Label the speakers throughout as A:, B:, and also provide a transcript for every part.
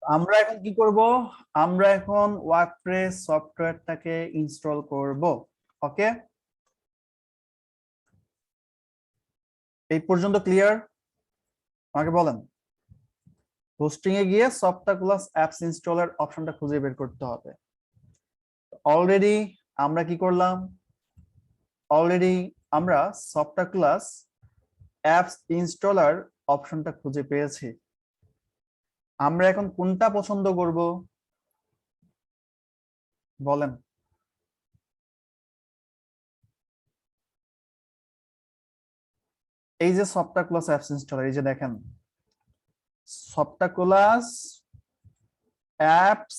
A: আমরা এখন কি করব? আমরা এখন ওয়ার্কপ্রেস সফটওয়্যারটাকে ইনস্টল করব। ওকে, এই পর্যন্ত ক্লিয়ার? আমাকে বলেন। হোস্টিং এ গিয়ে সফটওয়্যার ক্লাস অ্যাপস ইনস্টলার অপশনটা খুঁজে বের করতে হবে। অলরেডি আমরা কি করলাম? অলরেডি আমরা সফটওয়্যার ক্লাস অ্যাপস ইনস্টলার অপশনটা খুঁজে পেয়েছি। আমরা এখন কোনটা পছন্দ করব বলেন? এই যে সফটওয়্যার ক্লাস অ্যাপস ইনস্টলার, এই যে দেখেন সফটওয়্যার ক্লাস অ্যাপস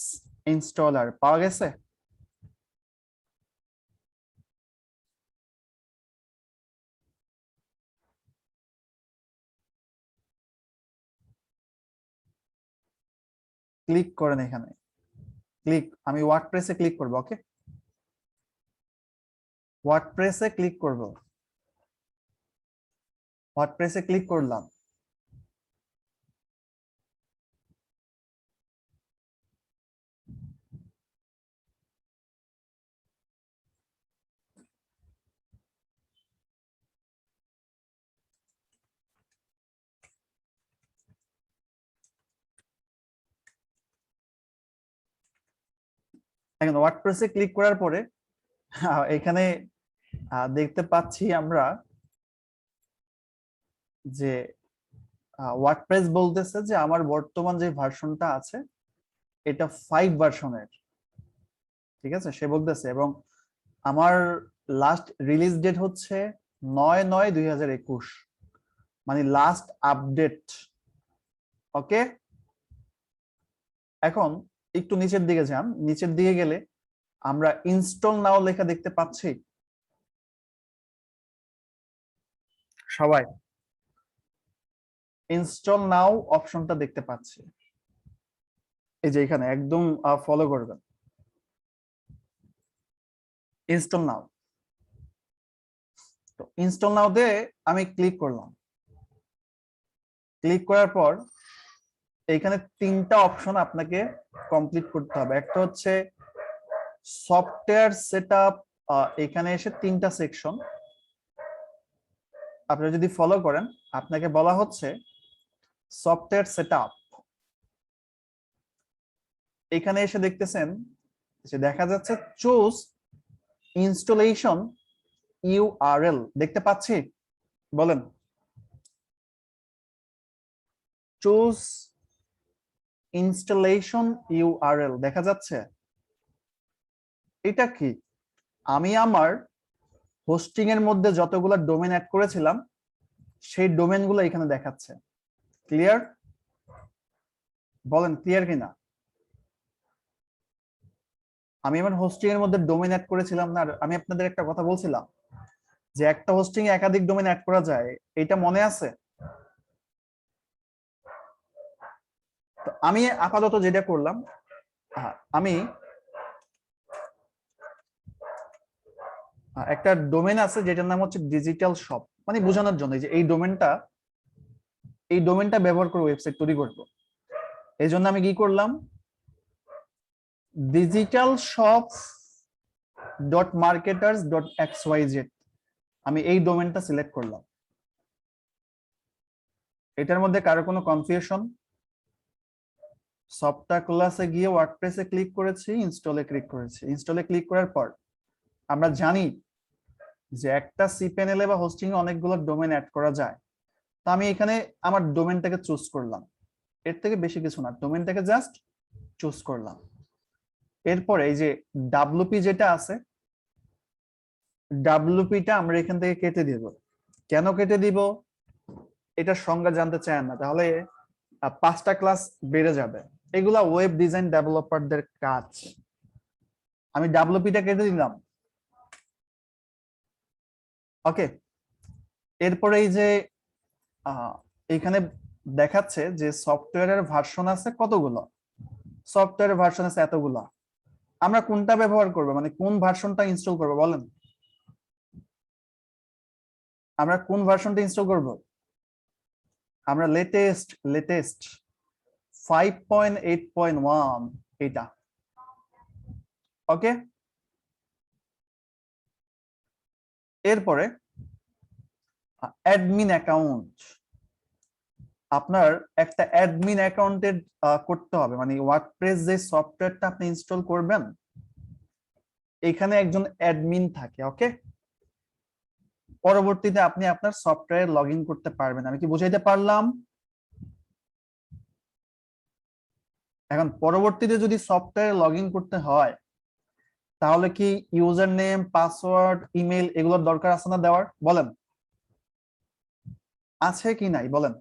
A: ইনস্টলার পাওয়া গেছে। ক্লিক করেন এখানে, ক্লিক, আমি ওয়ার্ডপ্রেসে ক্লিক করব। ওকে, ওয়ার্ডপ্রেসে ক্লিক করব। ওয়ার্ডপ্রেসে ক্লিক করলাম। এখন ওয়ার্ডপ্রেসে ক্লিক করার পরে এখানে দেখতে পাচ্ছি আমরা যে ওয়ার্ডপ্রেস বলতেছে যে আমার বর্তমান যে ভার্সনটা আছে এটা 5 ভার্সনের। ঠিক আছে, সে বলতেছে, এবং আমার লাস্ট রিলিজ ডেট হচ্ছে 9/9/2021, মানে লাস্ট আপডেট। ওকে, এখন একটু নিচের দিকে যান। নিচের দিকে গেলে আমরা ইনস্টল নাও লেখা দেখতে পাচ্ছি সবাই। ইনস্টল নাও অপশনটা দেখতে পাচ্ছি, এই যে এখানে একদম ফলো করবেন, ইনস্টল নাও। তো ইনস্টল নাও তে আমি ক্লিক করলাম। ক্লিক করার পর এখানে তিনটা অপশন আপনাকে কমপ্লিট করতে হবে। একটা হচ্ছে সফটওয়্যার সেটআপ, এখানে এসে তিনটা সেকশন আপনারা যদি ফলো করেন, আপনাকে বলা হচ্ছে সফটওয়্যার সেটআপ। এখানে এসে দেখতেছেন যে দেখা যাচ্ছে চুজ ইনস্টলেশন ইউআরএল, দেখতে পাচ্ছি? বলেন, চুজ ইনস্টলেশন ইউআরএল দেখা যাচ্ছে? এটা কি? আমি আমার হোস্টিং এর মধ্যে যতগুলো ডোমেন অ্যাড করেছিলাম সেই ডোমেন গুলো এখানে দেখাচ্ছে। ক্লিয়ার? বলেন ক্লিয়ার কিনা? আমি আমার হোস্টিং এর মধ্যে ডোমেন অ্যাড করেছিলাম না? আমি আপনাদের একটা কথা বলছিলাম যে একটা হোস্টিং এ একাধিক ডোমেন অ্যাড করা যায়, এটা মনে আছে? তো আমি আপাতত যেটা করলাম, আমি একটা ডোমেন আছে যেটার নাম হচ্ছে ডিজিটাল শপ, মানে বোঝানোর জন্য যে এই ডোমেনটা ব্যবহার করে ওয়েবসাইট তৈরি করব। এই জন্য আমি কি করলাম, ডিজিটাল শপ .marketers.xyz, আমি এই ডোমেনটা সিলেক্ট করলাম। এটার মধ্যে কারো কোনো কনফিউশন? সফটওয়্যার ক্লাসে গিয়ে ওয়ার্ডপ্রেসে ক্লিক করেছি, ইনস্টলে ক্লিক করেছি। ইনস্টলে ক্লিক করার পর আমরা জানি যে একটা সিপ্যানেলে বা হোস্টিং এ অনেকগুলো ডোমেন অ্যাড করা যায়। তো আমি এখানে আমার ডোমেনটাকে চুজ করলাম, এর থেকে বেশি কিছু না, ডোমেনটাকে জাস্ট চুজ করলাম। এরপরে এই যে ডাব্লুপি যেটা আছে, ডাব্লুপিটা আমরা এখান থেকে কেটে দিব। কেন কেটে দিব এটার সংজ্ঞা জানতে চান না? তাহলে 5টা ক্লাস বেড়ে যাবে। এগুলা ওয়েব ডিজাইন ডেভেলপারদের কাজ। আমি ডাব্লুপিটা কেটে দিলাম। ওকে, এরপরে এই যে এখানে দেখাচ্ছে যে সফটওয়্যারের ভার্সন আছে কতগুলো, সফটওয়্যারের ভার্সন আছে এতগুলো। আমরা কোনটা ব্যবহার করবো, মানে কোন ভার্সনটা ইনস্টল করবো বলেন? আমরা কোন ভার্সনটা ইনস্টল করব? আমরা লেটেস্ট 5.8.1 এটা। ওকে, এরপরে অ্যাডমিন অ্যাকাউন্ট। আপনার একটা অ্যাডমিন অ্যাকাউন্টের করতে হবে, মানে ওয়ার্ডপ্রেস যে সফটওয়্যারটা আপনি ইনস্টল করবেন এখানে একজন অ্যাডমিন থাকে। ওকে, পরবর্তীতে আপনি আপনার সফটওয়্যার লগ ইন করতে পারবেন। আমি কি বুঝাইতে পারলাম? এখন পরবর্তীতে যদি সফটওয়্যার লগ ইন করতে হয় তাহলে কি ইউজার নেম, পাসওয়ার্ড, ইমেল এগুলোর দরকার আছে না দেওয়ার? বলেন আছে কি নাই বলেন।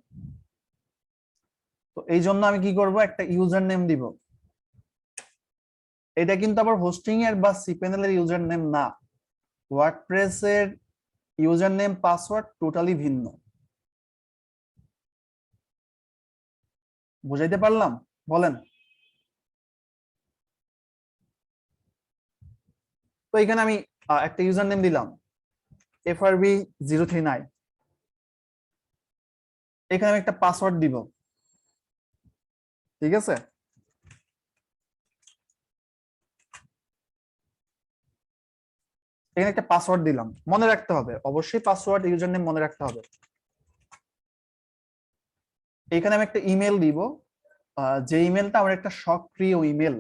A: তো এই জন্য আমি কি করব, একটা ইউজার নেম দিব। এটা কিন্তু আবার হোস্টিং এর বা সিপিএনএল এর ইউজার নেম না, ওয়ার্ডপ্রেস এর ইউজার নেম পাসওয়ার্ড টোটালি ভিন্ন। বুঝাইতে পারলাম? বলেন। তো এখানে আমি একটা ইউজার নেম দিলাম FRB039। এখানে আমি একটা পাসওয়ার্ড দিব, ঠিক আছে? এখানে একটা পাসওয়ার্ড দিলাম, মনে রাখতে হবে অবশ্যই, পাসওয়ার্ড ইউজার নেম মনে রাখতে হবে। এখানে আমি একটা ইমেল দিব, যে ইমেলটা আমার একটা সক্রিয় ইমেল।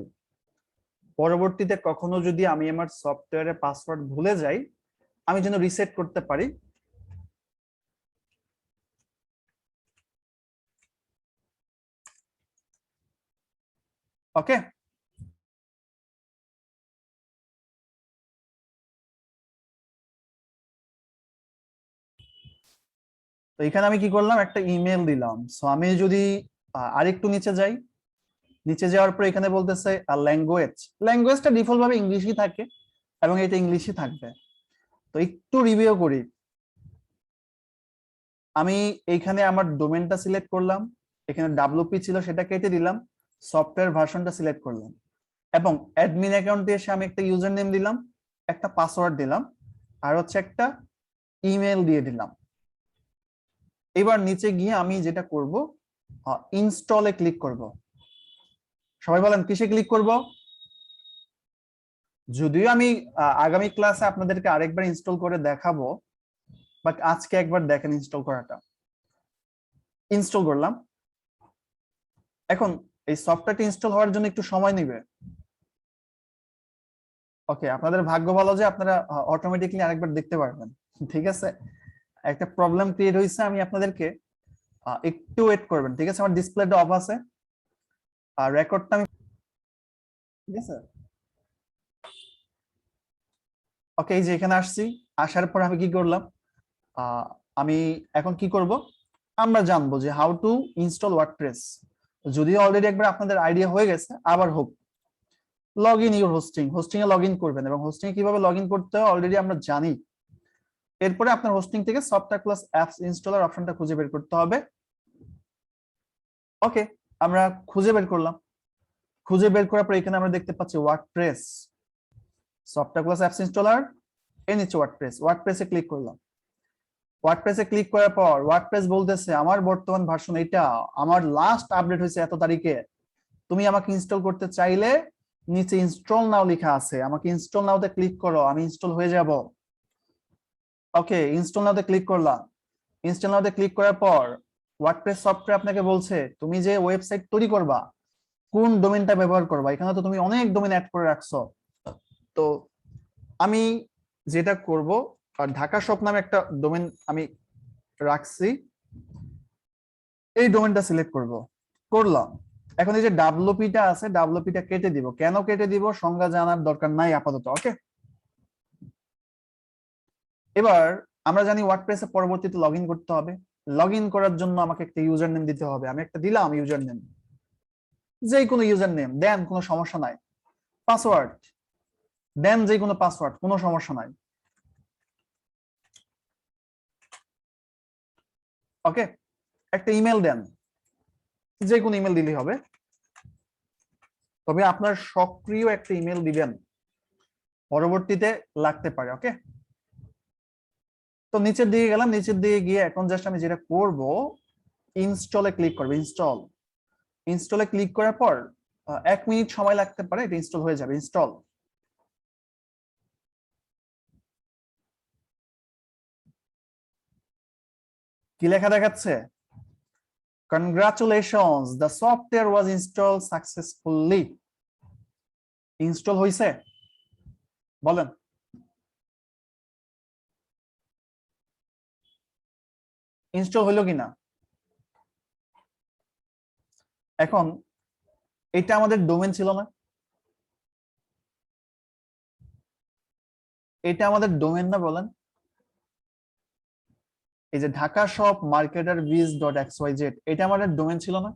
A: পরবর্তীতে কখনো যদি আমি আমার সফটওয়্যারের পাসওয়ার্ড ভুলে যাই আমি যেন রিসেট করতে পারি। ওকে, তো এখানে আমি কি করলাম, একটা ইমেল দিলাম। সো আমি যদি আরেকটু নিচে যাই, নিচে যাওয়ার পর এখানে বলতেছে ল্যাঙ্গুয়েজ। ল্যাঙ্গুয়েজটা ডিফল্ট ভাবে ইংলিশই থাকে এবং এটা ইংলিশই থাকবে। তো একটু রিভিউ করি। আমি এইখানে আমার ডোমেনটা সিলেক্ট করলাম, এখানে WP ছিল সেটা কেটে দিলাম, সফটওয়্যার ভার্সনটা সিলেক্ট করলাম এবং অ্যাডমিন অ্যাকাউন্টে এসে আমি একটা ইউজার নেম দিলাম, একটা পাসওয়ার্ড দিলাম আর হচ্ছে একটা ইমেল দিয়ে দিলাম। এবার নিচে গিয়ে আমি যেটা করব, ইনস্টলে ক্লিক করব। সবাই বলেন কিসে ক্লিক করব? যদিও আমি আগামী ক্লাসে আপনাদেরকে আরেকবার ইনস্টল করে দেখাবো, বাট আজকে একবার দেখেন ইনস্টল করাটা। ইনস্টল করলাম। এখন এই সফটওয়্যারটি ইনস্টল হওয়ার জন্য একটু সময় নেবে। ওকে, আপনাদের ভাগ্য ভালো যে আপনারা অটোমেটিকলি আরেকবার দেখতে পারবেন, ঠিক আছে? একটা প্রবলেম ক্রিয়েট হয়েছে, আমি আপনাদেরকে একটু ওয়েট করবেন, ঠিক আছে? আমার ডিসপ্লেটা অফ আছে আর রেকর্ডটা আমি, ঠিক আছে? ওকে, এই যে এখানে আসছি, আসার পর আমি কি করলাম, আমি এখন কি করব, আমরা জানবো যে হাউ টু ইনস্টল ওয়ার্ডপ্রেস। যদিও অলরেডি একবার আপনাদের আইডিয়া হয়ে গেছে, আবার হোক। Log in your hosting, hosting A log in করবেন এবং হোস্টিং এ কিভাবে লগ ইন করতে হয় অলরেডি আমরা জানি। এরপরে আপনার হোস্টিং থেকে সফটওয়্যার প্লাস অ্যাপস ইনস্টলার অপশনটা খুঁজে বের করতে হবে। ওকে, আমরা খুঁজে বের করলাম। খুঁজে বের করার পর এখানে আমরা দেখতে পাচ্ছি WordPress, software plus apps installer, এর নিচে ওয়ার্ডপ্রেস। ওয়ার্ডপ্রেসে ক্লিক করলাম। ওয়ার্ডপ্রেসে ক্লিক করার পর ওয়ার্ডপ্রেস বলতেছে আমার বর্তমান ভার্সন এটা, আমার লাস্ট আপডেট হয়েছে এত তারিখে। তুমি আমাকে ইনস্টল করতে চাইলে নিচে ইনস্টল নাও লেখা আছে, আমাকে ইনস্টল নাওতে ক্লিক করো, আমি ইনস্টল হয়ে যাব। ওকে, ইনস্টল নাওতে ক্লিক করলাম। ইনস্টল নাওতে ক্লিক করার পর ওয়ার্ডপ্রেস সফটওয়্যার আপনাকে বলছে তুমি যে ওয়েবসাইট তৈরি করবা কোন ডোমেনটা ব্যবহার করবা। এখানে তো তুমি অনেক ডোমেন অ্যাড করে রাখছো। তো আমি যেটা করব, ঢাকা শপ নামে একটা ডোমেন আমি রাখছি, এই ডোমেনটা সিলেক্ট করলাম। এখন এই যে ডাব্লুপিটা আছে, ডাব্লুপিটা কেটে দিব। কেন কেটে দিব সংজ্ঞা জানার দরকার নাই আপাতত। ওকে, এবার আমরা জানি ওয়ার্ডপ্রেসে পরবর্তীতে লগ ইন করতে হবে। লগ ইন করার জন্য আমাকে একটা ইউজার নেম দিতে হবে। আমি একটা দিলাম ইউজার নেম, যে কোনো ইউজার নেম দেন, কোনো সমস্যা নাই। পাসওয়ার্ড দেন, যে কোনো পাসওয়ার্ড, কোনো সমস্যা নাই। ওকে, একটা ইমেল দেন, যে কোনো ইমেল দিলেই হবে, তবে আপনার সক্রিয় একটা ইমেল দিবেন, পরবর্তীতে লাগতে পারে। ওকে, তো নিচের দিকে গেলাম। নিচের দিকে গিয়ে এখন জাস্ট আমি যেটা করব, ইনস্টলে ক্লিক করব। ইনস্টল, ইনস্টলে ক্লিক করার পর 1 মিনিট সময় লাগতে পারে, এটা ইনস্টল হয়ে যাবে। ইনস্টল। কি লেখা দেখাচ্ছে? Congratulations, the software was installed successfully. Install হইছে? বলেন। ইনস্টল হইলো কিনা? এখন এটা আমাদের ডোমেন ছিল না? এটা আমাদের ডোমেন না? বলেন। এই যে ঢাকা শপ মার্কেটার বিজ ডট xyz, এটা আমাদের ডোমেন ছিল না?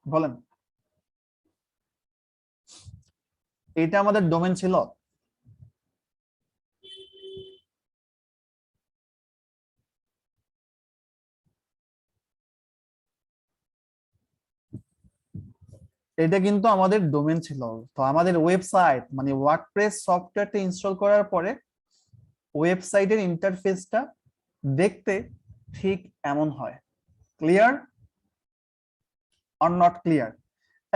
A: বলেন। এটা আমাদের ডোমেন ছিল? এটা কিন্তু আমাদের ডোমেন ছিল। তো আমাদের ওয়েবসাইট মানে ওয়ার্ডপ্রেস সফটওয়্যারটা ইনস্টল করার পরে ওয়েবসাইটের ইন্টারফেসটা দেখতে ঠিক এমন হয়। Clear or not clear?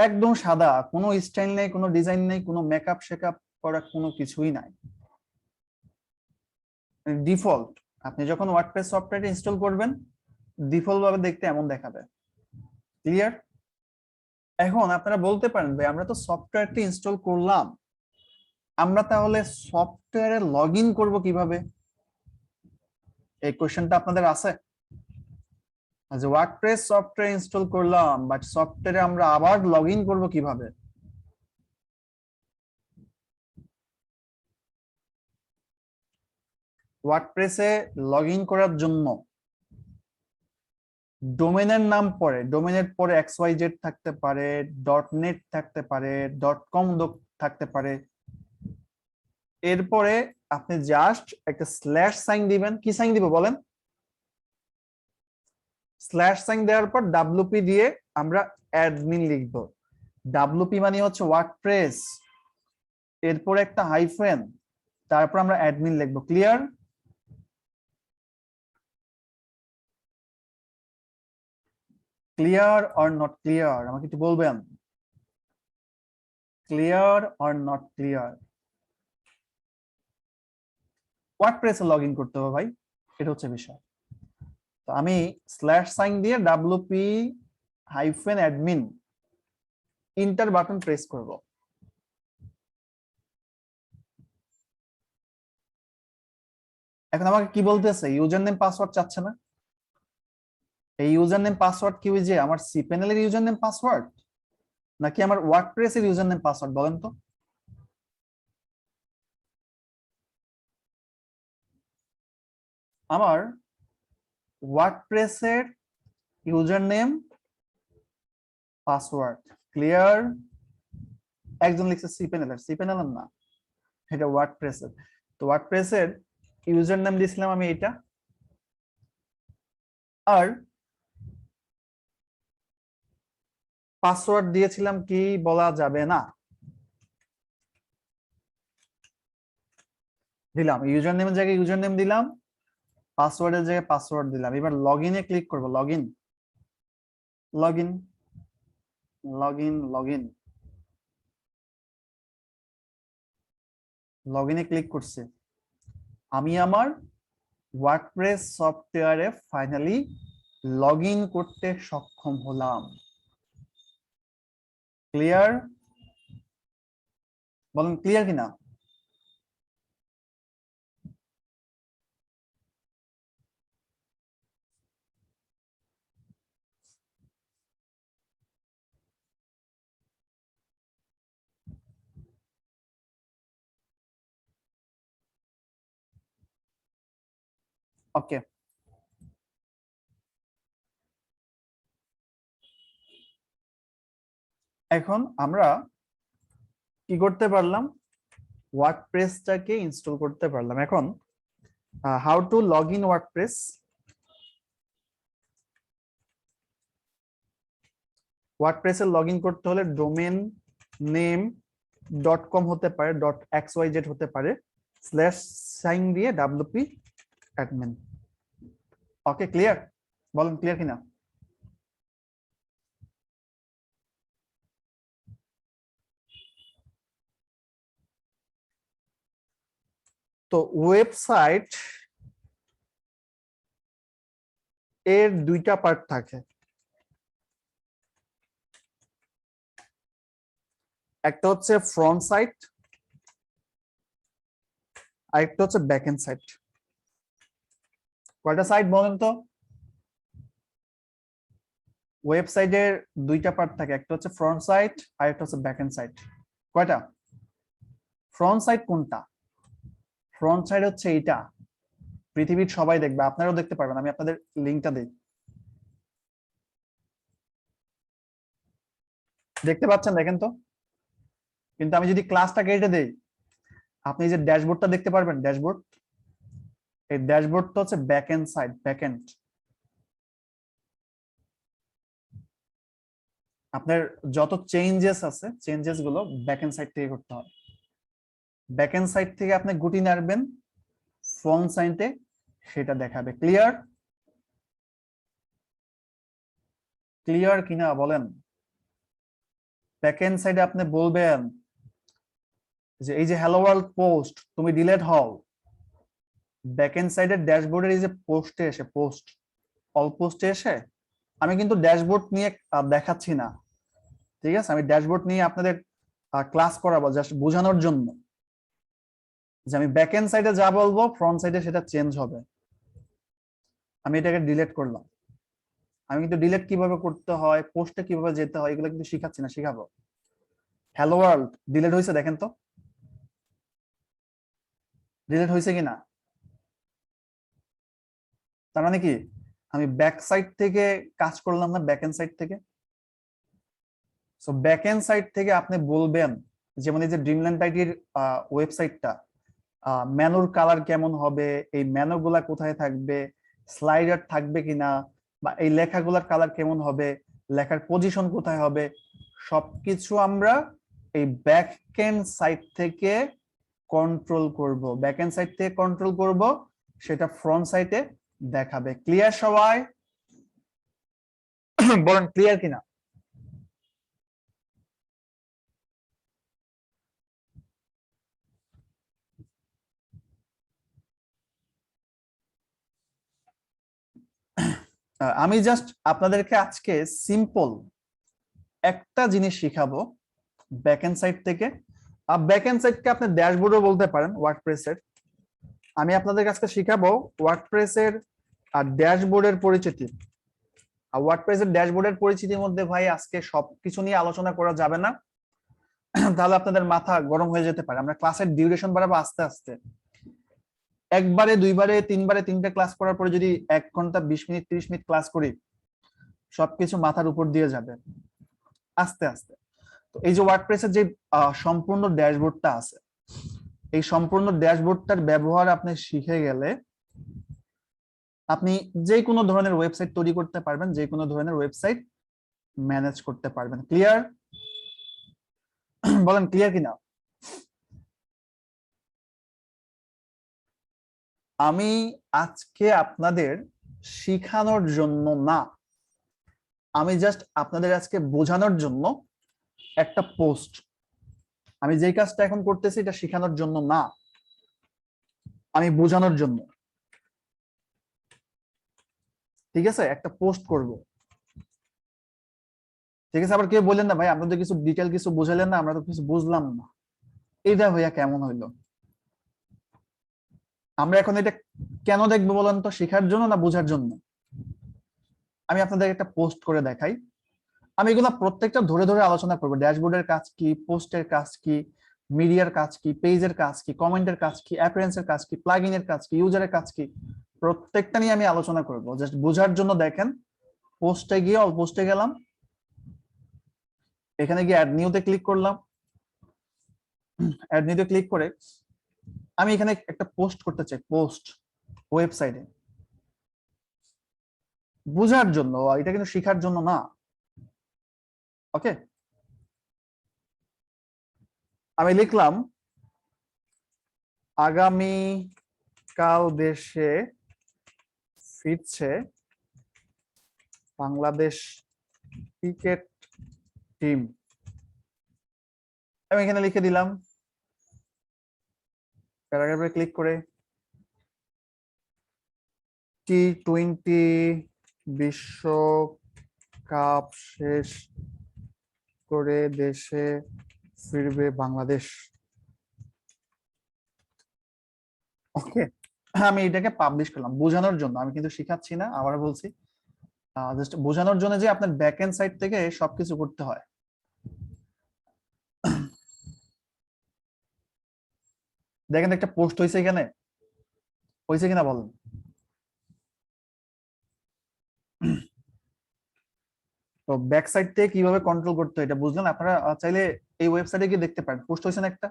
A: একদম সাদা, কোনো স্টাইল নেই, কোনো ডিজাইন নেই, কোনো মেকআপ শেকআপ করা কোনো কিছুই নাই, ডিফল্ট। আপনি যখন ওয়ার্ডপ্রেস সফটওয়্যার ইনস্টল করবেন ডিফল্ট ভাবে দেখতে এমন দেখাবে। ক্লিয়ার? এখন আপনারা বলতে পারেন ভাই আমরা তো সফটওয়্যারটি ইনস্টল করলাম, আমরা তাহলে সফটওয়্যারে লগ ইন করবো কিভাবে? এই কোশ্চেনটা আপনাদের আছে? যে ওয়ার্ডপ্রেস সফটওয়্যার ইনস্টল করলাম, বাট সফটওয়্যারে আমরা আবার লগ ইন করবো কিভাবে? ওয়ার্ডপ্রেসে লগ ইন করার জন্য ডোমেনের নাম পরে, ডোমেনের পরে XYZ থাকতে পারে, .net থাকতে পারে, .com থাকতে পারে। এরপরে আপনি জাস্ট একটা স্ল্যাশ সাইন দিবেন। কি সাইন দিব বলেন? স্ল্যাশ সাইন দেওয়ার পর WP দিয়ে আমরা অ্যাডমিন লিখব। WP মানে হচ্ছে ওয়ার্ডপ্রেস, এরপর একটা হাইফেন, তারপর আমরা অ্যাডমিন লিখব। Clear? Clear or not clear? আমাকে একটু বলবেন ক্লিয়ার অর নট ক্লিয়ার? ওয়ার্ডপ্রেসে লগ ইন করতে হবে ভাই, এটা হচ্ছে বিষয়। তো আমি স্ল্যাশ সাইন দিয়ে WP hyphen admin enter button press করব। এখন আমাকে কি বলতেছে? ইউজার নেম পাসওয়ার্ড চাচ্ছে না? এই ইউজার নেম পাসওয়ার্ড কি ওই যে আমার সিপ্যানেলের ইউজার নেম পাসওয়ার্ড নাকি আমার ওয়ার্ডপ্রেসের ইউজার নেম পাসওয়ার্ড? বলেন তো। আমার ওয়ার্ডপ্রেসের ইউজার নেম পাসওয়ার্ড। ক্লিয়ার? একজন লিখছে সিপ্যানেলের, সিপ্যানেলের না, এটা ওয়ার্ডপ্রেসের। তো ওয়ার্ডপ্রেসের ইউজার নেম দিয়েছিলাম আমি এটা, আর পাসওয়ার্ড দিয়েছিলাম কি বলা যাবে না, দিলাম। ইউজার নেমের জায়গায় ইউজার নেম দিলাম, পাসওয়ার্ডের জায়গায় পাসওয়ার্ড দিলাম। এবার লগ ইনে ক্লিক করবো। Log in, log in, log in, log in, log ইনে ক্লিক করছি। আমি আমার ওয়ার্ডপ্রেস সফটওয়্যারে ফাইনালি লগ ইন করতে সক্ষম হলাম। ক্লিয়ার? বলেন ক্লিয়ার কিনা? ওকে, এখন আমরা কি করতে পারলাম? ওয়ার্ডপ্রেসটাকে ইনস্টল করতে পারলাম। এখন how to log in WordPress. ওয়ার্ডপ্রেসে লগ ইন করতে হলে ডোমেন নেম .com হতে পারে, .xyz হতে পারে, স্ল্যাশ সাইন দিয়ে WP অ্যাডমিন। ওকে, ক্লিয়ার? বলেন ক্লিয়ার কিনা? তো ওয়েবসাইট এর দুইটা পার্ট থাকে, একটা হচ্ছে ফ্রন্ট সাইট আর একটা হচ্ছে ব্যাক এন্ড সাইট। কয়টা সাইট বলেন তো? ওয়েবসাইটের দুইটা পার্ট থাকে, একটা হচ্ছে ফ্রন্ট সাইট আর একটা হচ্ছে ব্যাক এন্ড সাইট। কয়টা? ফ্রন্ট সাইট কোনটা? ফ্রন্ট সাইড হচ্ছে এইটা, পৃথিবীর সবাই দেখবে, আপনারাও দেখতে পারবেন। আমি আপনাদের লিংকটা দিই, দেখতে পাচ্ছেন? দেখেন তো। কিন্তু আমি যদি ক্লাসটা কেটে দেই, আপনি যে ড্যাশবোর্ডটা দেখতে পারবেন, ড্যাশবোর্ড, এই ড্যাশবোর্ডটা হচ্ছে back end side, back end. আপনার যত চেঞ্জেস আছে, চেঞ্জেস গুলো ব্যাক এন্ড সাইড থেকে করতে হয়। ব্যাক এন্ড সাইড থেকে আপনি গুটি নাড়বেন, ফ্রন্ট সাইডে সেটা দেখাবে। ক্লিয়ার? ক্লিয়ার কিনা বলেন? ব্যাক এন্ড সাইডে আপনি বলবেন যে এই যে হ্যালো ওয়ার্ল্ড পোস্ট, তুমি ডিলিট হও। ব্যাক এন্ড সাইডের ড্যাশবোর্ডের এই যে পোস্টে এসে, পোস্ট, অল পোস্টে এসে, আমি কিন্তু ড্যাশবোর্ড নিয়ে দেখাচ্ছি না, ঠিক আছে? আমি ড্যাশবোর্ড নিয়ে আপনাদের ক্লাস করাবো জাস্ট বোঝানোর জন্য যে আমি ব্যাক এন্ড সাইডে যা বলবো ফ্রন্ট সাইডে সেটা চেঞ্জ হবে। আমি এটাকে ডিলিট করলাম। আমি কিন্তু ডিলিট কিভাবে করতে হয়, পোস্টে কিভাবে যেতে হয়, এগুলো কিন্তু শিখাচ্ছি না, শিখাবো। হ্যালো ওয়ার্ল্ড ডিলিট হয়েছে, দেখেন তো ডিলিট হয়েছে কিনা। তার মানে কি আমি ব্যাক সাইড থেকে কাজ করলাম না, ব্যাক এন্ড সাইড থেকে। সো ব্যাক এন্ড সাইড থেকে আপনি বলবেন, যেমন এই যে ড্রিমল্যান্ড আইটির ওয়েবসাইটটা, মেনুর কালার কেমন হবে, এই মেনু গুলা কোথায় থাকবে, স্লাইডার থাকবে কিনা, বা এই লেখাগুলার কালার কেমন হবে, লেখার পজিশন কোথায় হবে, সবকিছু আমরা এই ব্যাক এন্ড সাইড থেকে কন্ট্রোল করব। ব্যাক এন্ড সাইড থেকে কন্ট্রোল করব, সেটা ফ্রন্ট সাইডে দেখাবে। ক্লিয়ার সবাই? বলেন ক্লিয়ার কিনা। আমি জাস্ট আপনাদেরকে আজকে সিম্পল একটা জিনিস শিখাবো ব্যাক এন্ড সাইড থেকে। ব্যাক এন্ড সাইডকে আপনি ড্যাশবোর্ডও বলতে পারেন ওয়ার্ডপ্রেসের। আমি আপনাদের কাছে শিখাবো ওয়ার্ডপ্রেসের আর ড্যাশবোর্ডের পরিচিতি। আর ওয়ার্ডপ্রেসের ড্যাশবোর্ডের পরিচিতির মধ্যে ভাই আজকে সবকিছু নিয়ে আলোচনা করা যাবে না, তাহলে আপনাদের মাথা গরম হয়ে যেতে পারে। আমরা ক্লাসের ডিউরেশন বাড়াবো আস্তে আস্তে। একবারে, দুইবারে, তিনবারে, তিনটা ক্লাস করার পরে যদি 1 ঘন্টা 20 মিনিট 30 মিনিট ক্লাস করি, সবকিছু মাথার উপর দিয়ে যাবে আস্তে আস্তে। তো এই যে ওয়ার্ডপ্রেসের যে সম্পূর্ণ ড্যাশবোর্ডটা আছে, এই সম্পূর্ণ ড্যাশবোর্ডটার ব্যবহার আপনি শিখে গেলে আপনি যে কোনো ধরনের ওয়েবসাইট তৈরি করতে পারবেন, যে কোনো ধরনের ওয়েবসাইট ম্যানেজ করতে পারবেন। ক্লিয়ার? বলেন ক্লিয়ার কিনা। আমি আজকে আপনাদের শিখানোর জন্য না, আমি জাস্ট আপনাদের আজকে বোঝানোর জন্য একটা পোস্ট। আমি যেই কাজটা এখন করতেছি এটা শেখানোর জন্য না, আমি বোঝানোর জন্য। ঠিক আছে? একটা পোস্ট করব, ঠিক আছে? আবার কেউ বললেন না ভাই আপনাদের কিছু ডিটেল কিছু বুঝালেন না, আমরা তো কিছু বুঝলাম না। এইটা হইয়া কেমন হইলো? আমরা এখন এটা কেন দেখবো বলেন তো? শেখার জন্য না বোঝার জন্য? আমি আপনাদের একটা পোস্ট করে দেখাই। আমি এগুলো প্রত্যেকটা ধরে ধরে আলোচনা করবো। ড্যাশবোর্ডের কাজ কি, পোস্টের কাজ কি, মিডিয়ার কাজ কি, পেজের কাজ কি, কমেন্টের কাজ কি, অ্যাপিয়ারেন্সের কাজ কি, প্লাগইনের কাজ কি, ইউজারের কাজ কি, প্রত্যেকটা নিয়ে আমি আলোচনা করব। জাস্ট বোঝার জন্য দেখেন, পোস্টে গিয়ে অল পোস্টে গেলাম, এখানে গিয়ে অ্যাড নিউতে ক্লিক করলাম। অ্যাড নিউতে ক্লিক করে আমি এখানে একটা পোস্ট করতে চাই, পোস্ট ওয়েবসাইটে, বোঝার জন্য, এটা কিন্তু শেখার জন্য না। ওকে, আমি লিখলাম আগামী কাল দেশে ফিরছে বাংলাদেশ ক্রিকেট টিম। আমি এখানে লিখে দিলাম। প্যারাগ্রাফে ক্লিক করে টি-20 বিশ্বকাপ শেষ করে দেশে ফিরবে বাংলাদেশ। ওকে, আমি এটাকে পাবলিশ করলাম বোঝানোর জন্য, আমি কিন্তু শিখাচ্ছি না, আবার বলছি জাস্ট বোঝানোর জন্য যে আপনার ব্যাক এন্ড সাইড থেকে সবকিছু করতে হয়। দেখেন একটা পোস্ট হয়েছে এখানে, হয়েছে কিনা বলেন। তো ব্যাক সাইড থেকে কিভাবে কন্ট্রোল করতে হয় এটা বুঝলেন। আপনারা চাইলে এই ওয়েবসাইটে গিয়ে দেখতে পারেন, পোস্ট হয়েছে না একটা।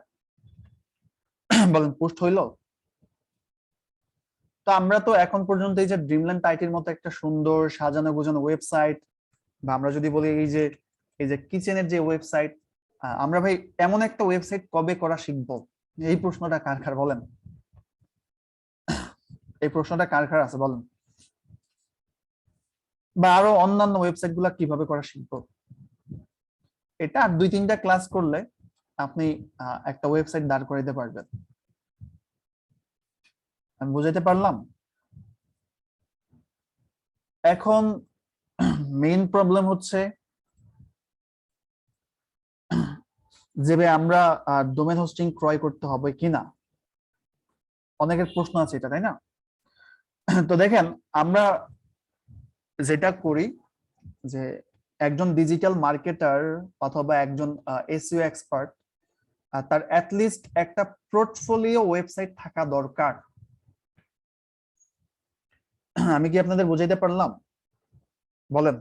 A: বলেন পোস্ট হইলো? তো আমরা তো এখন পর্যন্ত এই যে ড্রিমল্যান্ড টাইটের মতো একটা সুন্দর সাজানো গোছানো ওয়েবসাইট, বা আমরা যদি বলি এই যে কিচেনের যে ওয়েবসাইট, আমরা ভাই এমন একটা ওয়েবসাইট কবে করা শিখবো? এই প্রশ্নটা কার কার বলেন, এই প্রশ্নটা কার কার আছে বলেন। বা আরো অন্যান্য ওয়েবসাইট গুলা কিভাবে করা শিখবো, এটা আর 2-3টা ক্লাস করলে আপনি একটা ওয়েবসাইট দাঁড় করাইতে পারবেন। আমি বুঝাইতে পারলাম? এখন মেইন প্রবলেম হচ্ছে যে ভাই আমরা ডোমেন হোস্টিং ক্রয় করতে হবে কিনা, অনেকের প্রশ্ন আছে এটা, তাই না? তো দেখেন আমরা যেটা করি যে একজন ডিজিটাল মার্কেটার অথবা একজন এসইও এক্সপার্ট, তার অ্যাটলিস্ট একটা পোর্টফোলিও ওয়েবসাইট থাকা দরকার। আমি কি আপনাদের বুঝাইতে পারলাম বলেন?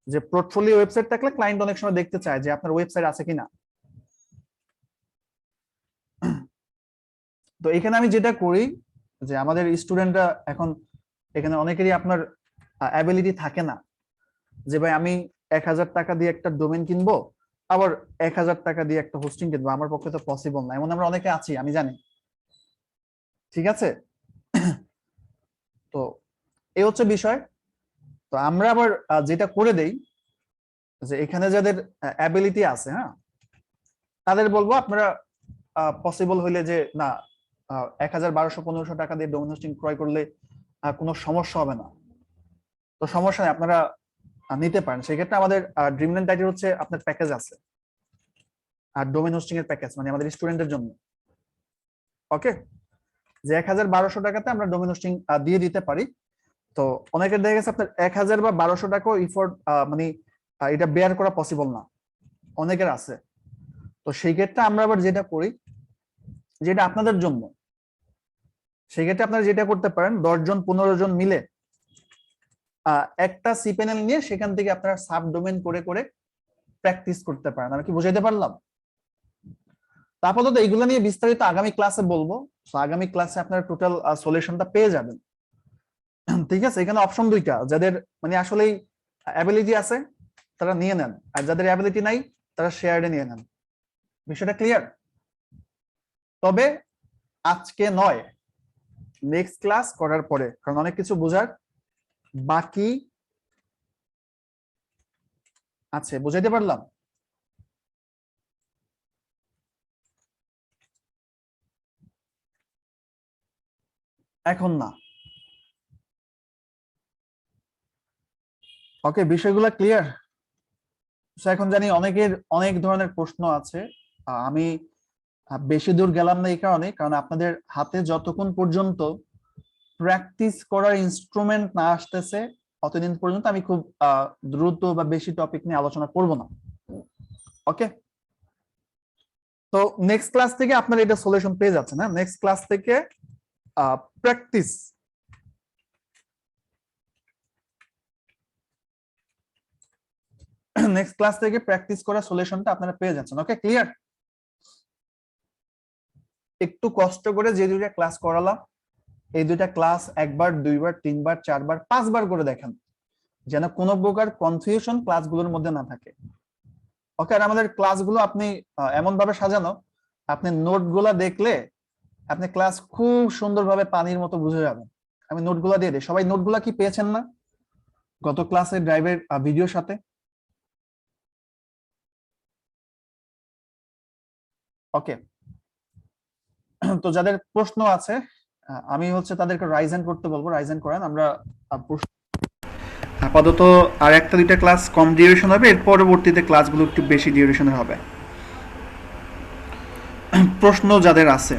A: যে পোর্টফোলিও ওয়েবসাইট থাকলে ক্লায়েন্ট অনেক সময় দেখতে চায় যে আপনার ওয়েবসাইট আছে কিনা। তো এখানে আমি যেটা করি যে আমাদের স্টুডেন্টরা এখন এখানে অনেকেরই আপনার অ্যাবিলিটি থাকে না যে ভাই আমি 1000 টাকা দিয়ে একটা ডোমেন কিনবো, আবার 1000 টাকা দিয়ে একটা হোস্টিং কিনবো, আমার পক্ষে তো পসিবল না। এমন আমরা অনেকে আছি, আমি জানি, ঠিক আছে? তো এই হচ্ছে বিষয়। তো আমরা আবার যেটা করে দেই যে এখানে যাদের অ্যাবিলিটি আছে, হ্যাঁ, তাদের বলবো আপনারা পসিবল হইলে যে না 1000, 1200, 1500 টাকা দিয়ে ডোমেন হোস্টিং ক্রয় করলে কোনো সমস্যা হবে না, তো সমস্যা নেই, আপনারা নিতে পারেন। সেক্ষেত্রে আমাদের ড্রিমল্যান্ড টাইটেল হচ্ছে আপনার প্যাকেজ আছে, আর ডোমেন হোস্টিং এর প্যাকেজ মানে আমাদের স্টুডেন্টের জন্য। ওকে, যে 1000, 1200 টাকাতে আমরা ডোমেন হোস্টিং দিয়ে দিতে পারি। তো অনেকের দেখা গেছে আপনার 1000 বা 1200 টাকাও ইফোর্ট মানে এটা বেয়ার করা পসিবল না, অনেকের আছে। তো সেই ক্ষেত্রে আমরা আবার যেটা করি, যেটা আপনাদের জন্য, সেই ক্ষেত্রে আপনারা যেটা করতে পারেন 10 জন 15 জন মিলে একটা সি প্যানেল নিয়ে সেখান থেকে আপনারা সাব ডোমেন করে করে প্র্যাকটিস করতে পারেন। আমি কি বুঝাইতে পারলাম? আপাতত এইগুলো নিয়ে বিস্তারিত আগামী ক্লাসে বলবো। আগামী ক্লাসে আপনারা টোটাল সলিউশনটা পেয়ে যাবেন, ঠিক আছে? এখানে অপশন দুইটা, যাদের মানে আসলেই অ্যাবিলিটি আছে তারা নিয়ে নেন, আর যাদের অ্যাবিলিটি নাই তারা শেয়ারে নিয়ে নেন। বিষয়টা ক্লিয়ার? তবে আজকে নয়, নেক্সট ক্লাস করার পরে, কারণ অনেক কিছু বোঝার বাকি আছে। বুঝাইতে পারলাম? এখন না। ওকে, বিষয়গুলো ক্লিয়ার? এখন জানি অনেকের অনেক ধরনের প্রশ্ন আছে। আমি বেশি দূর গেলাম না এই কারণে, কারণ আপনাদের হাতে যতক্ষণ পর্যন্ত প্র্যাকটিস করার ইনস্ট্রুমেন্ট না আসতেছে অতদিন পর্যন্ত আমি খুব দ্রুত বা বেশি টপিক নিয়ে আলোচনা করব না। ওকে, তো নেক্সট ক্লাস থেকে আপনারা এটা সলিউশন পেয়ে যাচ্ছেন। হ্যাঁ, নেক্সট ক্লাস থেকে প্র্যাকটিস, নেক্সট ক্লাস থেকে প্র্যাকটিস করা সলিউশনটা আপনারা পেয়ে যাচ্ছেন। ওকে, ক্লিয়ার? একটু কষ্ট করে যে দুইটা ক্লাস করালাম, এই দুইটা ক্লাস একবার, দুইবার, তিনবার, চারবার, 5বার করে দেখেন, যেন কোনো প্রকার কনফিউশন ক্লাসগুলোর মধ্যে না থাকে। ওকে, আর আমাদের ক্লাসগুলো আপনি এমন ভাবে সাজানো, আপনি নোটগুলা দেখলে আপনি ক্লাস খুব সুন্দরভাবে পানির মতো বুঝে যাবেন। আমি নোটগুলা দিয়ে দিই, সবাই নোটগুলা কি পেয়েছেন না গত ক্লাসে ড্রাইভের ভিডিওর সাথে? ওকে, তো যাদের প্রশ্ন আছে আমি হচ্ছে তাদেরকে রাইজেন করতে বলবো, রাইজেন করেন। আমরা আপাতত আর একটা দুইটা ক্লাস কম ডিউরেশন হবে, এর পরবর্তীতে ক্লাসগুলো একটু বেশি ডিউরেশনের হবে। প্রশ্ন যাদের আছে,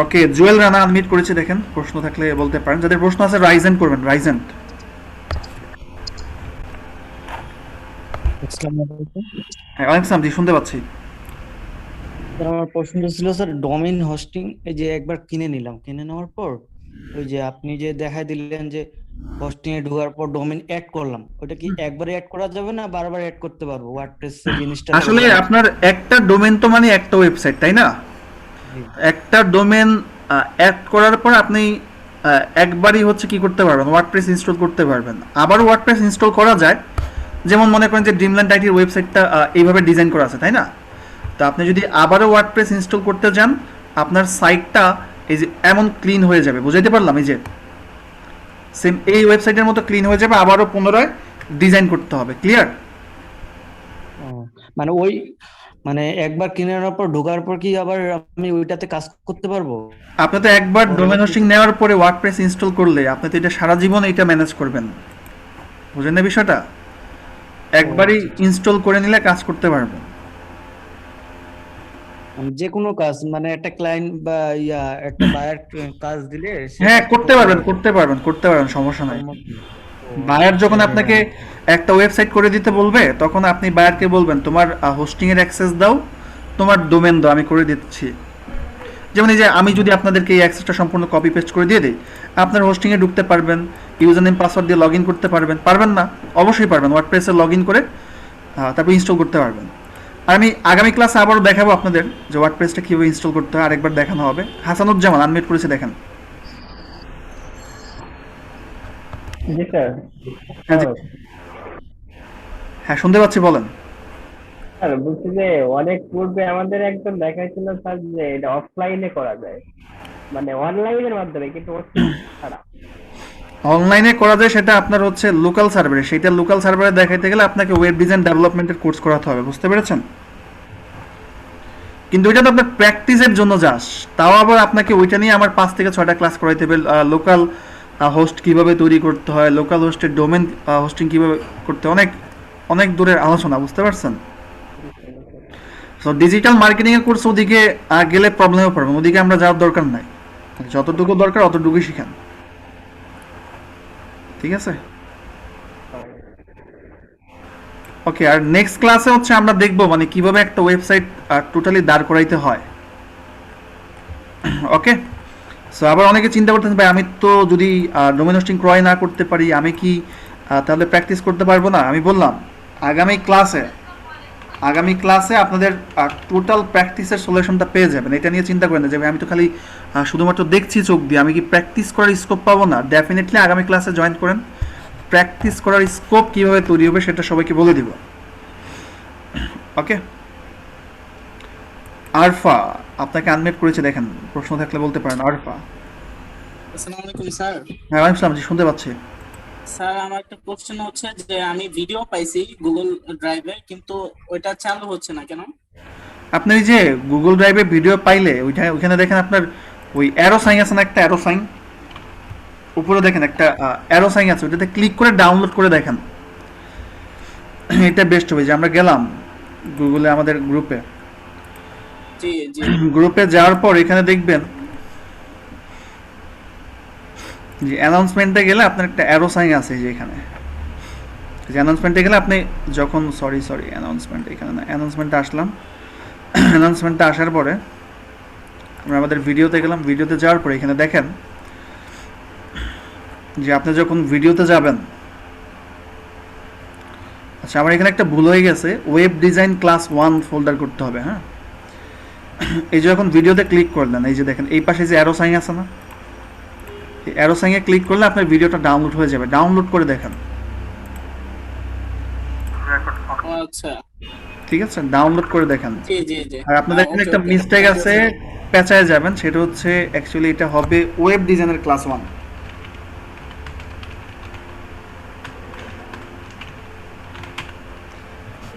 A: ওকে জুয়েল রানা আনমিট করেছে, দেখেন প্রশ্ন থাকলে বলতে পারেন। যাদের প্রশ্ন আছে রাইজেন করবেন, রাইজেন। হ্যাঁ অনেক সামজি শুনতে পাচ্ছি।
B: আমার প্রশ্নটা ছিল স্যার, ডোমেইন হোস্টিং এই যে একবার কিনে নিলাম, কিনে নেওয়ার পর ওই যে আপনি যে দেখাই দিলেন যে হোস্টিং এ ঢোকার পর ডোমেইন অ্যাড করলাম, ওটা কি একবারে অ্যাড করা যাবে না বারবার অ্যাড করতে পারবো ওয়ার্ডপ্রেস এর ইনস্টল
A: আসলে আপনার একটা ডোমেন তো মানে একটা ওয়েবসাইট, তাই না? একটা ডোমেন অ্যাড করার পর আপনি একবারই হচ্ছে কি করতে পারবেন, ওয়ার্ডপ্রেস ইনস্টল করতে পারবেন। আবার ওয়ার্ডপ্রেস ইনস্টল করা যায়, যেমন মনে করেন যে ড্রিমল্যান্ড আইটির ওয়েবসাইটটা এইভাবে ডিজাইন করা আছে, তাই না? তো আপনি যদি আবারও ওয়ার্ডপ্রেস ইনস্টল করতে যান, আপনার সাইটটা এই যে এমন ক্লিন হয়ে যাবে, বুঝাইতে পারলাম? এই যে সেম এই ওয়েবসাইটের মতো ক্লিন হয়ে যাবে, আবারও পুনরায় ডিজাইন করতে হবে। ক্লিয়ার?
B: মানে ওই মানে একবার কিনে নেওয়ার পর ঢোকার পর কি আবার আমি ওইটাতে কাজ করতে পারবো?
A: আপনি তো একবার ডোমেন হোস্টিং নেওয়ার পরে ওয়ার্ডপ্রেস ইনস্টল করলে আপনি তো এটা সারা জীবন এটা ম্যানেজ করবেন, বুঝেন না বিষয়টা? একবারই ইনস্টল করে নিলে কাজ করতে পারবেন।
B: যে কোনো কাজ মানে একটা ক্লায়েন্ট বা একটা বায়ার কাজ দিলে
A: হ্যাঁ করতে পারবেন, করতে পারবেন, করতে পারবেন, সমস্যা নাই। বায়ার যখন আপনাকে একটা ওয়েবসাইট করে দিতে বলবে, তখন আপনি বায়ারকে বলবেন তোমার হোস্টিং এর অ্যাক্সেস দাও, তোমার ডোমেন দাও, আমি করে দিচ্ছি। যেমন এই যে আমি যদি আপনাদেরকে এই অ্যাক্সেসটা সম্পূর্ণ কপি পেস্ট করে দিয়ে দিই, আপনার হোস্টিং এ ঢুকতে পারবেন, ইউজার নেম পাসওয়ার্ড দিয়ে লগ ইন করতে পারবেন। পারবেন না? অবশ্যই পারবেন, ওয়ার্ডপ্রেসে লগ ইন করে তারপর ইনস্টল করতে পারবেন। আর আমি আগামী ক্লাসে আবারও দেখাবো আপনাদের যে ওয়ার্ডপ্রেসটা কীভাবে ইনস্টল করতে হয়, আরেকবার দেখানো হবে। হাসানুজ্জামান আনমিউট করেছে, দেখেন।
C: জি স্যার।
A: হ্যাঁ শুনতে পাচ্ছি, বলেন।
C: স্যার বলছি যে অনেক পূর্বে আমাদের একজন দেখাইছিল স্যার যে এটা অফলাইনে করা যায়, মানে অনলাইনের মাধ্যমে, কিন্তু ছাড়া।
A: অনলাইনে করা যায়, সেটা আপনার হচ্ছে লোকাল সার্ভারে। সেটা লোকাল সার্ভারে দেখাইতে গেলে আপনাকে ওয়েব ডিজাইন ডেভেলপমেন্টের কোর্স করাতে হবে, বুঝতে পেরেছেন? কিন্তু ওইটা তো আপনার প্র্যাকটিসের জন্য যাস, তাও আবার আপনাকে ওইটা নিয়ে আমার 5 থেকে 6টা ক্লাস করাইতে হবে। লোকাল হোস্ট কিভাবে তৈরি করতে হয়, লোকাল হোস্টের ডোমেন হোস্টিং কিভাবে করতে হয়, অনেক অনেক দূরের আলোচনা, বুঝতে পারছেন? সো ডিজিটাল মার্কেটিং এর কোর্স ওদিকে গেলে প্রবলেমে পড়বেন, ওদিকে আমরা যাওয়ার দরকার নাই। যতটুকু দরকার অতটুকুই শিখান, ঠিক আছে? ওকে, আর নেক্সট ক্লাসে হচ্ছে আমরা দেখব মানে কিভাবে একটা ওয়েবসাইট টোটালি দাঁড় করাইতে হয়। ওকে, সো আবার অনেকে চিন্তা করতেছেন ভাই আমি তো যদি ডোমেন হোস্টিং ক্রয় না করতে পারি, আমি কি তাহলে প্র্যাকটিস করতে পারবো না? আমি বললাম আগামী ক্লাসে আপনাদের টোটাল প্র্যাকটিসের সলিউশনটা পেয়ে যাবেন। এটা নিয়ে চিন্তা করেন না যে আমি তো খালি শুধুমাত্র দেখছি চোখ দিয়ে, আমি কি প্র্যাকটিস করার স্কোপ পাবো না? ডেফিনেটলি আগামী ক্লাসে জয়েন করেন, প্র্যাকটিস করার স্কোপ কীভাবে তৈরি হবে সেটা সবাইকে বলে দিব। ওকে, আরফা আপনাকে আনমিউট করেছে, দেখেন প্রশ্ন থাকলে বলতে পারেন। আরফা।
D: আসসালামু আলাইকুম স্যার।
A: হ্যাঁ ওয়ালাইকুম আসসালাম, জি শুনতে পাচ্ছি।
D: স্যার আমার একটা কোশ্চেন হচ্ছে যে আমি ভিডিও পাইছি গুগল ড্রাইভে, কিন্তু ওইটা চালু হচ্ছে না কেন?
A: আপনি ওই যে গুগল ড্রাইভে ভিডিও পাইলে ওইখানে দেখেন আপনার ওই অ্যারো সাইন আছে না, একটা অ্যারো সাইন উপরে দেখেন, একটা অ্যারো সাইন আছে, ওইটাতে ক্লিক করে ডাউনলোড করে দেখেন, এটা বেস্ট হবে। যে আমরা গেলাম গুগলে আমাদের গ্রুপে,
D: জি জি।
A: গ্রুপে যাওয়ার পর এখানে দেখবেন যে অ্যানাউন্সমেন্টে গেলে আপনার একটা অ্যারো সাইন আছে, যে এখানে যে অ্যানাউন্সমেন্টে গেলে আপনি যখন অ্যানাউন্সমেন্ট এখানে না, অ্যানাউন্সমেন্টে আসলাম, অ্যানাউন্সমেন্টে আসার পরে আমরা আমাদের ভিডিওতে গেলাম, ভিডিওতে যাওয়ার পরে এখানে দেখেন যে আপনি যখন ভিডিওতে যাবেন, আচ্ছা আমার এখানে একটা ভুল হয়ে গেছে, ওয়েব ডিজাইন ক্লাস 1 ফোল্ডার করতে হবে। হ্যাঁ, এই যে এখন ভিডিওতে ক্লিক করলেন, এই যে দেখেন এই পাশে যে অ্যারো সাইন আছে না, এই অ্যারো সাইনে ক্লিক করলে আপনার ভিডিওটা ডাউনলোড হয়ে যাবে। ডাউনলোড করে দেখেন,
D: আচ্ছা
A: ঠিক আছে? ডাউনলোড করে দেখেন।
D: জি জি জি।
A: আর আপনাদের এখানে একটা মিস্টেক আছে, পেঁচায় যাবেন, সেটা হচ্ছে অ্যাকচুয়ালি এটা হবে ওয়েব ডিজাইনের ক্লাস 1।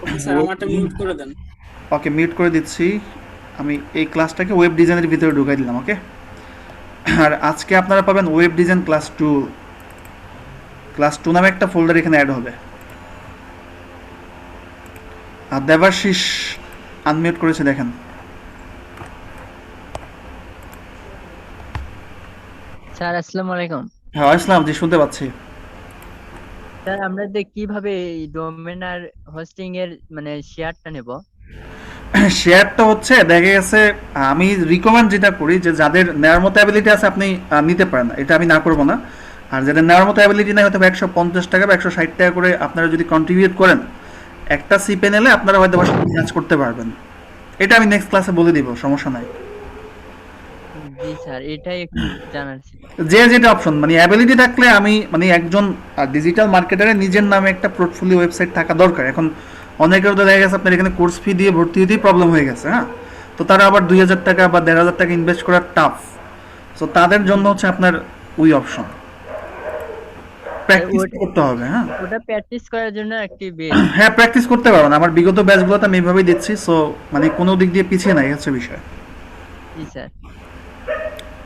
D: ওকে স্যার, আমারটা মিউট করে দেন।
A: ওকে, মিউট করে দিচ্ছি। আমি এই ক্লাসটাকে ওয়েব ডিজাইনের ভিতরে ঢুকাই দিলাম। ওকে, আর আজকে আপনারা পাবেন ওয়েব ডিজাইন ক্লাস 2। ক্লাস 2 নামে একটা ফোল্ডার এখানে অ্যাড হবে। আর দেবাশিস আনমিউট করেছে, দেখেন।
E: স্যার আসসালামু আলাইকুম।
A: হ্যাঁ ইসলাম জি, শুনতে পাচ্ছি।
E: স্যার আমরা কিভাবে এই ডোমেন আর হোস্টিং এর মানে শেয়ারটা নেব?
A: শেয়ারটা হচ্ছে দেখা গেছে, আমি রিকমেন্ড যেটা করি যে যাদের নেওয়ার মতো অ্যাবিলিটি আছে আপনি নিতে পারেন, এটা আমি না করবো না। আর যাদের নেওয়ার মতো অ্যাবিলিটি নাই, হয়তো 150 টাকা বা 160 টাকা করে আপনারা যদি কন্ট্রিবিউট করেন, একটা সিপে নিলে আপনারা হয়তো কাজ করতে পারবেন। এটা আমি নেক্সট ক্লাসে বলে দিব, সমস্যা নাই।
E: জি স্যার, এটাই একটু জানার ছিল।
A: যে যেটা অপশন, মানে অ্যাবিলিটি থাকলে আমি মানে একজন ডিজিটাল মার্কেটারের নিজের নামে একটা পোর্টফোলিও ওয়েবসাইট থাকা দরকার। এখন অনেকের তো দেখা গেছে আপনার এখানে কোর্স ফি দিয়ে ভর্তি হতেই প্রবলেম হয়ে গেছে, হ্যাঁ, তো তারা আবার 2000 টাকা বা 1500 টাকা ইনভেস্ট করা টাফ। সো তাদের জন্য হচ্ছে আপনার ওই অপশন প্র্যাকটিস করতে হবে। হ্যাঁ,
E: ওটা প্র্যাকটিস করার জন্য একটি বেস।
A: হ্যাঁ প্র্যাকটিস করতে পারবেন। আমার বিগত ব্যাচগুলোতে আমি এইভাবেই দিচ্ছি, সো মানে কোনো দিক দিয়ে পিছিয়ে নাই, হচ্ছে বিষয়।
E: জি স্যার।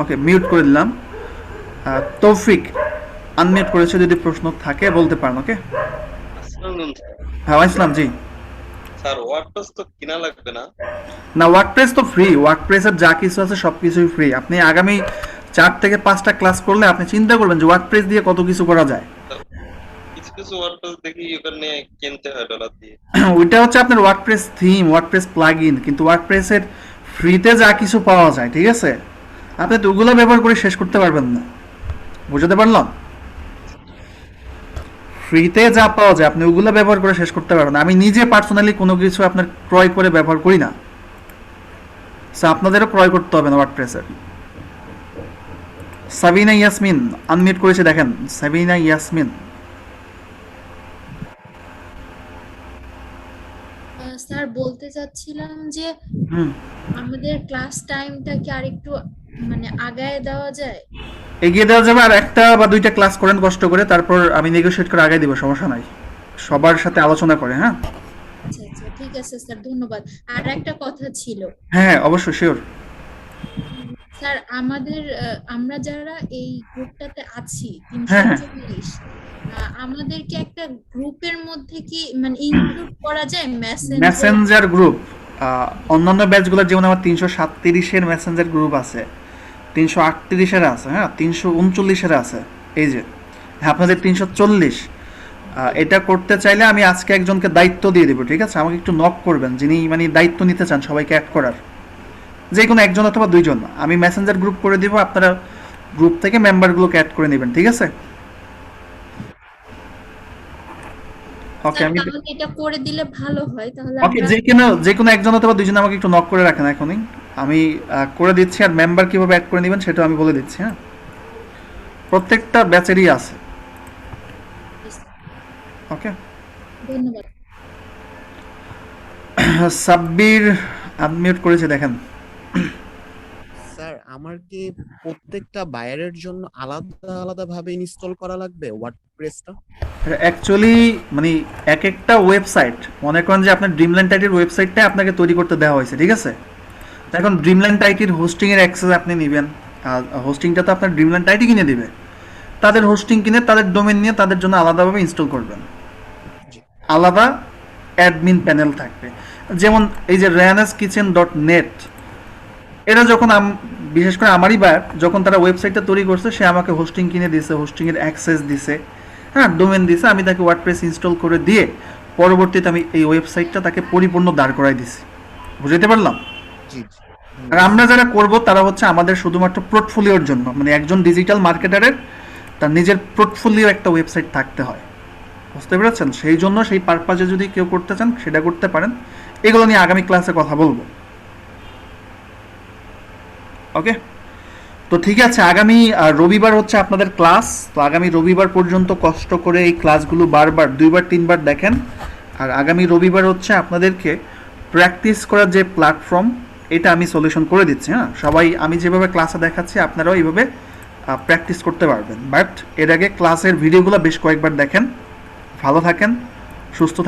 A: ওকে, মিউট করে দিলাম। তৌফিক আনমিউট করেছে, যদি প্রশ্ন থাকে বলতে পারেন। ওকে, হ্যাঁ ইসলাম জি।
F: স্যার ওয়ার্ডপ্রেস তো কিনা লাগবে না?
A: না, ওয়ার্কপ্রেস তো ফ্রি। ওয়ার্কপ্রেসের যা কিছু আছে সবকিছুই ফ্রি। আপনি আগামী 4 থেকে 5টা ক্লাস করলে আপনি চিন্তা করবেন যে ওয়ার্কপ্রেস দিয়ে কত কিছু করা যায়।
F: কিছু কিছু ওয়ার্ডপ্রেস দেখি ওখানে কিনতে হয় ডলার দিয়ে।
A: ওইটা হচ্ছে আপনার ওয়ার্কপ্রেস থিম, ওয়ার্কপ্রেস প্লাগইন, কিন্তু ওয়ার্কপ্রেসের ফ্রিতে যা কিছু পাওয়া যায়, ঠিক আছে, আপনি তো ওগুলো ব্যবহার করে শেষ করতে পারবেন না। বুঝতে পারলাম? ফ্রিতে যা পাওয়া যায় আপনি ওগুলো ব্যবহার করে শেষ করতে পারবেন না। আমি নিজে পার্সোনালি কোনো কিছু আপনার ক্রয় করে ব্যবহার করি না, সো আপনাদেরও ক্রয় করতে হবে না ওয়ার্কপ্রেসের। সাবিনা ইয়াসমিন আনমিউট করেছে, দেখেন। সাবিনা ইয়াসমিন,
G: স্যার বলতে চাচ্ছিলাম যে
A: হুম,
G: আমাদের ক্লাস টাইমটা কি আরেকটু মানে আগায় দেওয়া যায়?
A: এগিয়ে দেওয়া যাবে। আর একটা বা 2টা ক্লাস করেন কষ্ট করে, তারপর আমি নেগোশিয়েট করে আগাই দিব, সমস্যা নাই। সবার সাথে আলোচনা করে। হ্যাঁ
G: আচ্ছা আচ্ছা, ঠিক আছে স্যার, ধন্যবাদ। আর একটা কথা ছিল
A: হ্যাঁ, অবশ্যই, শিওর।
G: স্যার, আমরা যারা এই গ্রুপটাতে আছি
A: হ্যাঁ, হ্যাঁ।
G: 340, আমাদেরকে একটা গ্রুপের মধ্যে কি মানে ইনক্লুড করা যায়?
A: মেসেঞ্জার গ্রুপ, অন্যান্য ব্যাচগুলোর যেমন আমার 337-এর মেসেঞ্জার গ্রুপ আছে, 338-এর আছে, হ্যাঁ 339-এর আছে, এই যে আপনাদের 340। এটা করতে চাইলে আমি আজকে একজনকে দায়িত্ব দিয়ে দেবো, ঠিক আছে? আমাকে একটু নক করবেন যিনি মানে দায়িত্ব নিতে চান সবাইকে অ্যাড করার, যে কোনো একজন অথবা 2জন। আমি মেসেঞ্জার গ্রুপ করে দিব, আপনারা গ্রুপ থেকে মেম্বারগুলোকে অ্যাড করে নেবেন, ঠিক আছে? ওকে, আমি
G: তাহলে এটা করে দিলে ভালো হয়, তাহলে
A: ওকে,
G: আমরা
A: যে কোনো একজন অথবা 2জন আমাকে একটু নক করে রাখেন এখনই, আমি করে দিচ্ছি। আর মেম্বার কিভাবে অ্যাড করে নেবেন সেটাও আমি বলে দিচ্ছি। হ্যাঁ, প্রত্যেকটা ব্যাচেরই আছে। ওকে,
G: ধন্যবাদ।
A: সাব্বির আনমিউট করেছে, দেখেন।
H: স্যার আমার কি প্রত্যেকটা বায়ারের জন্য আলাদা আলাদা ভাবে ইনস্টল করা লাগবে ওয়ার্ডপ্রেসটা?
A: অ্যাকচুয়ালি মানে এক একটা ওয়েবসাইট, মনে করেন যে আপনার ড্রিমল্যান্ড আইটির ওয়েবসাইটটা আপনাকে তৈরি করতে দেওয়া হয়েছে, ঠিক আছে? তো এখন ড্রিমল্যান্ড আইটির হোস্টিংয়ের অ্যাক্সেস আপনি নেবেন, আর হোস্টিংটা তো আপনার ড্রিমল্যান্ড আইটি কিনে দিবে। তাদের হোস্টিং কিনে তাদের ডোমেন নিয়ে তাদের জন্য আলাদাভাবে ইনস্টল করবেন, আলাদা অ্যাডমিন প্যানেল থাকবে। যেমন এই যে rayaneskichen.net, এরা যখন বিশেষ করে আমারই বায়ার, যখন তারা ওয়েবসাইটটা তৈরি করছে, সে আমাকে হোস্টিং কিনে দিয়েছে, হোস্টিংয়ের অ্যাক্সেস দিছে, হ্যাঁ ডোমেন দিছে, আমি তাকে ওয়ার্ডপ্রেস ইনস্টল করে দিয়ে পরবর্তীতে আমি এই ওয়েবসাইটটা তাকে পরিপূর্ণ দাঁড় করাই দিছি। বুঝতে পারলাম?
H: জি
A: আর আমরা যারা করব তারা হচ্ছে আমাদের শুধুমাত্র পোর্টফোলিওর জন্য, মানে একজন ডিজিটাল মার্কেটারের তার নিজের পোর্টফোলিও একটা ওয়েবসাইট থাকতে হয়, বুঝতে পেরেছেন? সেই জন্য সেই পারপাজে যদি কেউ করতে চান সেটা করতে পারেন। এগুলো নিয়ে আগামী ক্লাসে কথা বলবো। ওকে, তো ঠিক আছে, আগামী রবিবার হচ্ছে আপনাদের ক্লাস। তো আগামী রবিবার পর্যন্ত কষ্ট করে এই ক্লাসগুলো বারবার 2-3বার দেখেন। আর আগামী রবিবার হচ্ছে আপনাদেরকে প্র্যাকটিস করার যে প্ল্যাটফর্ম, এটা আমি সলিউশন করে দিচ্ছি। হ্যাঁ, সবাই আমি যেভাবে ক্লাসে দেখাচ্ছি আপনারাও এইভাবে প্র্যাকটিস করতে পারবেন। বাট এর আগে ক্লাসের ভিডিওগুলো বেশ কয়েকবার দেখেন। ভালো থাকেন, সুস্থ থাকেন।